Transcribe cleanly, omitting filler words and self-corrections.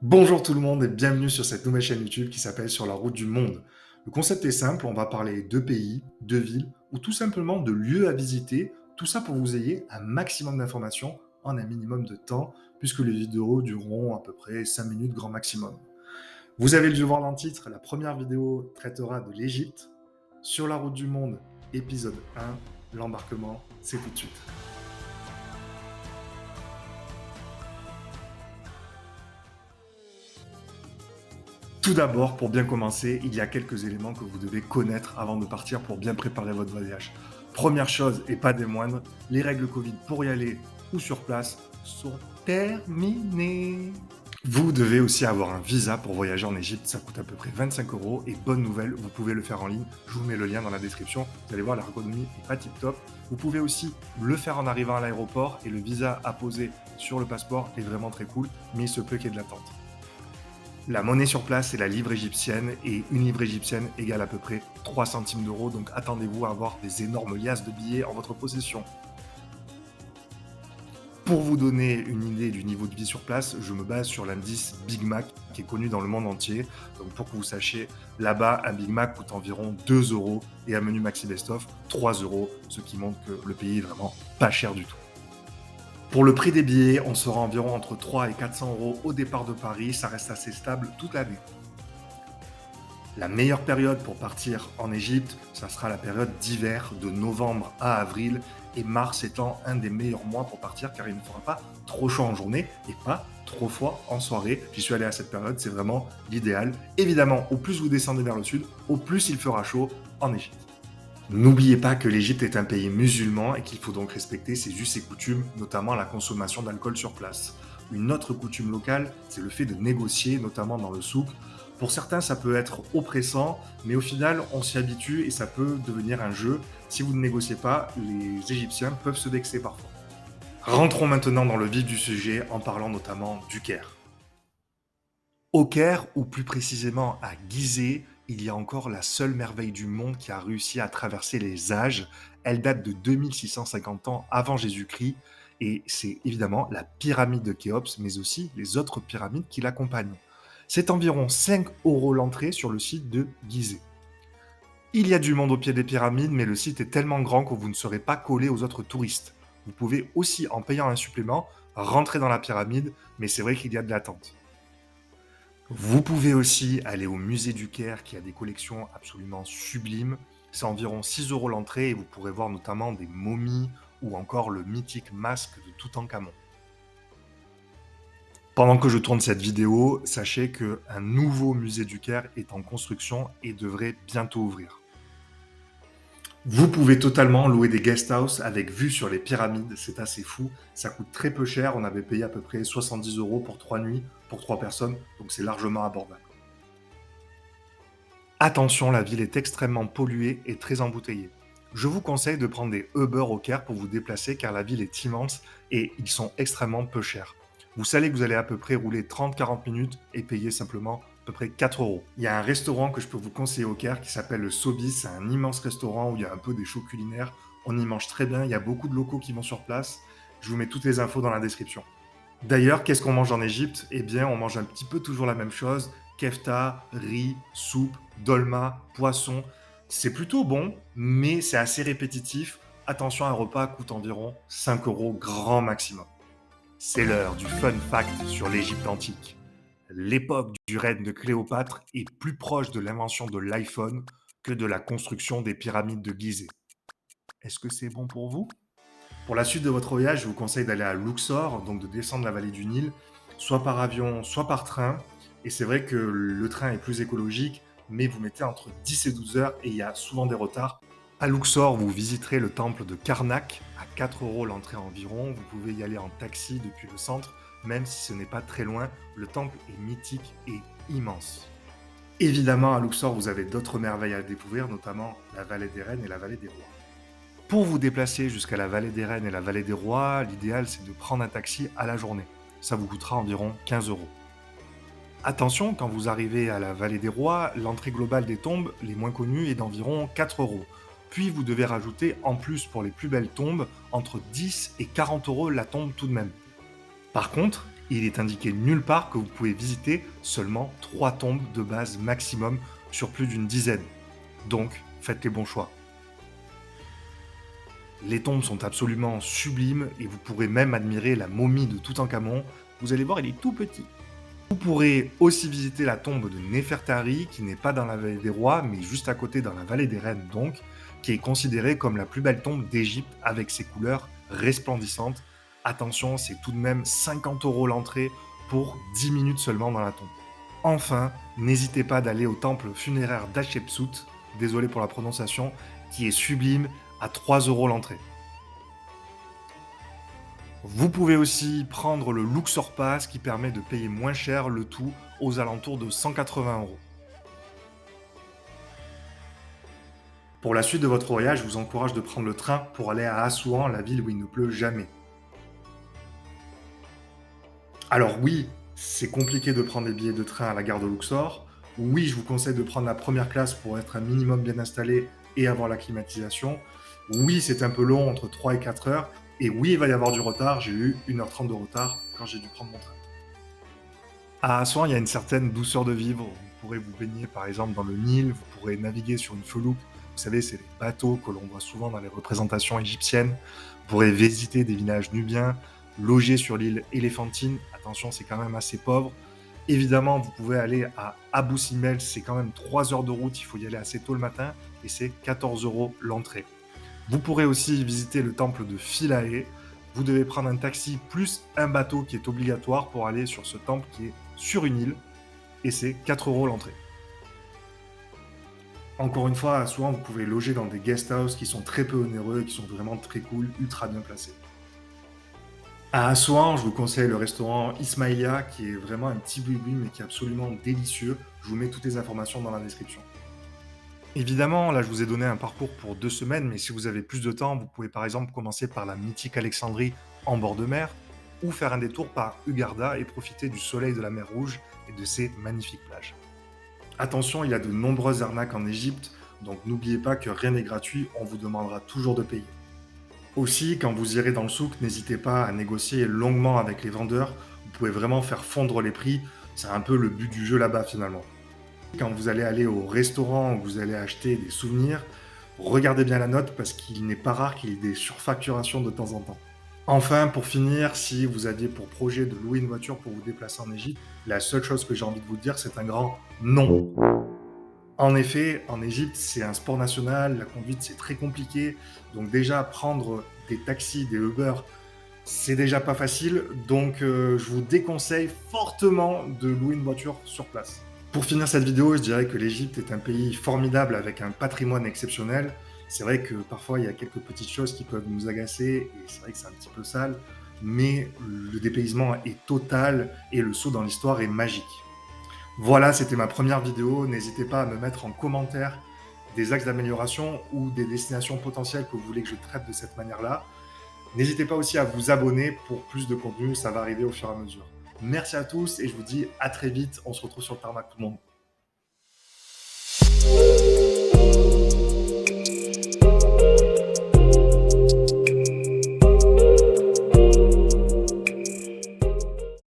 Bonjour tout le monde et bienvenue sur cette nouvelle chaîne YouTube qui s'appelle Sur la route du monde. Le concept est simple, on va parler de pays, de villes ou tout simplement de lieux à visiter, tout ça pour vous ayez un maximum d'informations en un minimum de temps, puisque les vidéos dureront à peu près 5 minutes grand maximum. Vous avez dû voir dans le titre, la première vidéo traitera de l'Égypte. Sur la route du monde, épisode 1, l'embarquement, c'est tout de suite. Tout d'abord, pour bien commencer, il y a quelques éléments que vous devez connaître avant de partir pour bien préparer votre voyage. Première chose, et pas des moindres, les règles Covid pour y aller ou sur place sont terminées. Vous devez aussi avoir un visa pour voyager en Égypte, ça coûte à peu près 25 euros. Et bonne nouvelle, vous pouvez le faire en ligne. Je vous mets le lien dans la description. Vous allez voir, l'ergonomie n'est pas tip top. Vous pouvez aussi le faire en arrivant à l'aéroport et le visa apposé sur le passeport est vraiment très cool, mais il se peut qu'il y ait de l'attente. La monnaie sur place, c'est la livre égyptienne et une livre égyptienne égale à peu près 3 centimes d'euros, donc attendez-vous à avoir des énormes liasses de billets en votre possession. Pour vous donner une idée du niveau de vie sur place, je me base sur l'indice Big Mac qui est connu dans le monde entier. Donc pour que vous sachiez, là-bas, un Big Mac coûte environ 2 euros et un menu Maxi Best Of 3 euros, ce qui montre que le pays est vraiment pas cher du tout. Pour le prix des billets, on sera environ entre 3 et 400 euros au départ de Paris, ça reste assez stable toute l'année. La meilleure période pour partir en Égypte, ça sera la période d'hiver, de novembre à avril, et mars étant un des meilleurs mois pour partir car il ne fera pas trop chaud en journée et pas trop froid en soirée. J'y suis allé à cette période, c'est vraiment l'idéal. Évidemment, au plus vous descendez vers le sud, au plus il fera chaud en Égypte. N'oubliez pas que l'Égypte est un pays musulman et qu'il faut donc respecter ses us et coutumes, notamment la consommation d'alcool sur place. Une autre coutume locale, c'est le fait de négocier, notamment dans le souk. Pour certains, ça peut être oppressant, mais au final, on s'y habitue et ça peut devenir un jeu. Si vous ne négociez pas, les Égyptiens peuvent se vexer parfois. Rentrons maintenant dans le vif du sujet en parlant notamment du Caire. Au Caire, ou plus précisément à Gizeh, il y a encore la seule merveille du monde qui a réussi à traverser les âges. Elle date de 2650 ans avant Jésus-Christ et c'est évidemment la pyramide de Khéops, mais aussi les autres pyramides qui l'accompagnent. C'est environ 5 euros l'entrée sur le site de Gizeh. Il y a du monde au pied des pyramides, mais le site est tellement grand que vous ne serez pas collé aux autres touristes. Vous pouvez aussi, en payant un supplément, rentrer dans la pyramide, mais c'est vrai qu'il y a de l'attente. Vous pouvez aussi aller au musée du Caire qui a des collections absolument sublimes. C'est environ 6 euros l'entrée et vous pourrez voir notamment des momies ou encore le mythique masque de Toutankhamon. Pendant que je tourne cette vidéo, sachez qu'un nouveau musée du Caire est en construction et devrait bientôt ouvrir. Vous pouvez totalement louer des guest house avec vue sur les pyramides, c'est assez fou. Ça coûte très peu cher, on avait payé à peu près 70 euros pour 3 nuits, pour 3 personnes, donc c'est largement abordable. Attention, la ville est extrêmement polluée et très embouteillée. Je vous conseille de prendre des Uber au Caire pour vous déplacer car la ville est immense et ils sont extrêmement peu chers. Vous savez que vous allez à peu près rouler 30-40 minutes et payer simplement à peu près 4 euros. Il y a un restaurant que je peux vous conseiller au Caire qui s'appelle le Sobi. C'est un immense restaurant où il y a un peu des shows culinaires. On y mange très bien, il y a beaucoup de locaux qui vont sur place. Je vous mets toutes les infos dans la description. D'ailleurs, qu'est-ce qu'on mange en Égypte? Eh bien, on mange un petit peu toujours la même chose. Kefta, riz, soupe, dolma, poisson. C'est plutôt bon, mais c'est assez répétitif. Attention, un repas coûte environ 5 euros grand maximum. C'est l'heure du fun fact sur l'Égypte antique. L'époque du règne de Cléopâtre est plus proche de l'invention de l'iPhone que de la construction des pyramides de Gizeh. Est-ce que c'est bon pour vous? Pour la suite de votre voyage, je vous conseille d'aller à Luxor, donc de descendre la vallée du Nil, soit par avion, soit par train. Et c'est vrai que le train est plus écologique, mais vous mettez entre 10 et 12 heures et il y a souvent des retards. À Luxor, vous visiterez le temple de Karnak, à 4 euros l'entrée environ. Vous pouvez y aller en taxi depuis le centre, même si ce n'est pas très loin. Le temple est mythique et immense. Évidemment, à Luxor, vous avez d'autres merveilles à découvrir, notamment la vallée des Reines et la vallée des Rois. Pour vous déplacer jusqu'à la vallée des Reines et la vallée des Rois, l'idéal c'est de prendre un taxi à la journée. Ça vous coûtera environ 15 euros. Attention, quand vous arrivez à la vallée des Rois, l'entrée globale des tombes, les moins connues, est d'environ 4 euros. Puis vous devez rajouter en plus pour les plus belles tombes entre 10 et 40 euros la tombe tout de même. Par contre, Et il est indiqué nulle part que vous pouvez visiter seulement 3 tombes de base maximum sur plus d'une dizaine. Donc, faites les bons choix. Les tombes sont absolument sublimes et vous pourrez même admirer la momie de Toutankhamon. Vous allez voir, il est tout petit. Vous pourrez aussi visiter la tombe de Néfertari, qui n'est pas dans la vallée des rois, mais juste à côté dans la vallée des reines donc, qui est considérée comme la plus belle tombe d'Égypte avec ses couleurs resplendissantes. Attention, c'est tout de même 50 € l'entrée pour 10 minutes seulement dans la tombe. Enfin, n'hésitez pas d'aller au temple funéraire d'Hatchepsout, désolé pour la prononciation, qui est sublime, à 3 € l'entrée. Vous pouvez aussi prendre le Luxor Pass qui permet de payer moins cher le tout aux alentours de 180 €. Pour la suite de votre voyage, je vous encourage de prendre le train pour aller à Assouan, la ville où il ne pleut jamais. Alors oui, c'est compliqué de prendre des billets de train à la gare de Luxor. Oui, je vous conseille de prendre la première classe pour être un minimum bien installé et avoir la climatisation. Oui, c'est un peu long, entre 3 et 4 heures. Et oui, il va y avoir du retard. J'ai eu 1h30 de retard quand j'ai dû prendre mon train. À Assouan, il y a une certaine douceur de vivre. Vous pourrez vous baigner par exemple dans le Nil, vous pourrez naviguer sur une feloupe. Vous savez, c'est les bateaux que l'on voit souvent dans les représentations égyptiennes. Vous pourrez visiter des villages nubiens, loger sur l'île Éléphantine. Attention, c'est quand même assez pauvre. Évidemment, vous pouvez aller à Abu Simbel, c'est quand même 3 heures de route, il faut y aller assez tôt le matin, et c'est 14 € l'entrée. Vous pourrez aussi visiter le temple de Philae. Vous devez prendre un taxi plus un bateau qui est obligatoire pour aller sur ce temple qui est sur une île, et c'est 4 € l'entrée. Encore une fois, souvent vous pouvez loger dans des guest houses qui sont très peu onéreux, qui sont vraiment très cool, ultra bien placés. À Assouan, je vous conseille le restaurant Ismaïlia, qui est vraiment un petit boui mais qui est absolument délicieux. Je vous mets toutes les informations dans la description. Évidemment, là je vous ai donné un parcours pour 2 semaines, mais si vous avez plus de temps, vous pouvez par exemple commencer par la mythique Alexandrie en bord de mer, ou faire un détour par Hurghada et profiter du soleil de la mer Rouge et de ses magnifiques plages. Attention, il y a de nombreuses arnaques en Égypte, donc n'oubliez pas que rien n'est gratuit, on vous demandera toujours de payer. Aussi, quand vous irez dans le souk, n'hésitez pas à négocier longuement avec les vendeurs. Vous pouvez vraiment faire fondre les prix. C'est un peu le but du jeu là-bas finalement. Quand vous allez aller au restaurant ou vous allez acheter des souvenirs, regardez bien la note parce qu'il n'est pas rare qu'il y ait des surfacturations de temps en temps. Enfin, pour finir, si vous aviez pour projet de louer une voiture pour vous déplacer en Égypte, la seule chose que j'ai envie de vous dire, c'est un grand non. En effet, en Égypte, c'est un sport national, la conduite c'est très compliqué, donc déjà prendre des taxis, des Uber, c'est déjà pas facile, donc je vous déconseille fortement de louer une voiture sur place. Pour finir cette vidéo, je dirais que l'Égypte est un pays formidable avec un patrimoine exceptionnel. C'est vrai que parfois il y a quelques petites choses qui peuvent nous agacer, et c'est vrai que c'est un petit peu sale, mais le dépaysement est total et le saut dans l'histoire est magique. Voilà, c'était ma première vidéo. N'hésitez pas à me mettre en commentaire des axes d'amélioration ou des destinations potentielles que vous voulez que je traite de cette manière-là. N'hésitez pas aussi à vous abonner pour plus de contenu, ça va arriver au fur et à mesure. Merci à tous et je vous dis à très vite. On se retrouve sur le tarmac tout le monde.